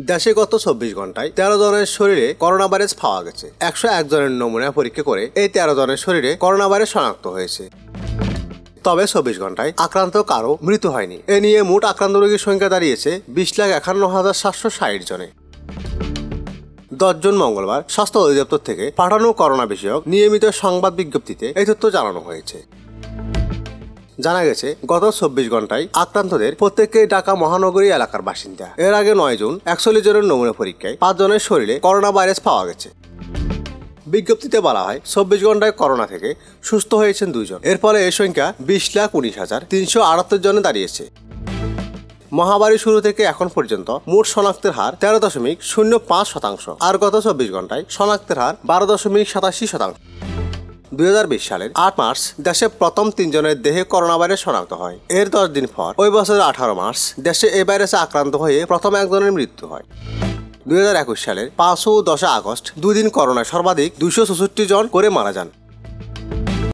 দেশে গত 24 ঘন্টায় 13 জনের শরীরে করোনা ভাইরাস পাওয়া গেছে। 101 জনের নমুনা পরীক্ষা করে এই 13 জনের শরীরে করোনা ভাইরাস শনাক্ত হয়েছে। তবে 24 ঘন্টায় আক্রান্ত কারো মৃত্যু হয়নি। এ নিয়ে মোট আক্রান্ত রোগীর সংখ্যা দাঁড়িয়েছে 20,51,760 জনে। 10 জুন মঙ্গলবার স্বাস্থ্য অধিদপ্তর থেকে পাঠানো করোনা বিষয়ক নিয়মিত সংবাদ বিজ্ঞপ্তিতে এই তথ্য জানানো হয়েছে। জানা গেছে গত 24 ঘন্টায় আক্রান্তদের প্রত্যেকেই ঢাকা মহানগরী এলাকার বাসিন্দা। এর আগে 9 জুন 41 জনের নমুনা পরীক্ষায় 5 জনের শরীরে করোনা ভাইরাস পাওয়া গেছে। বিজ্ঞপ্তিতে বলা হয় 24 ঘন্টায় করোনা থেকে সুস্থ হয়েছেন 2 জন। এর ফলে এই সংখ্যা 20,19,378 জনে দাঁড়িয়েছে। মহামারী শুরু থেকে এখন পর্যন্ত মোট শনাক্তের হার 13.05%, আর গত 24 ঘন্টায় শনাক্তের হার 12.87%। 2020 সালের 8 মার্চ দেশে প্রথম 3 জনের দেহে করোনা ভাইরাস শনাক্ত হয়। এর 10 দিন পর ওই বছরের 18 মার্চ দেশে এই ভাইরাসে আক্রান্ত হয়ে প্রথম 1 জনের মৃত্যু হয়। 2021 সালের 5 ও 10 আগস্ট 2 দিন করোনায় সর্বাধিক 264 জন করে মারা যান।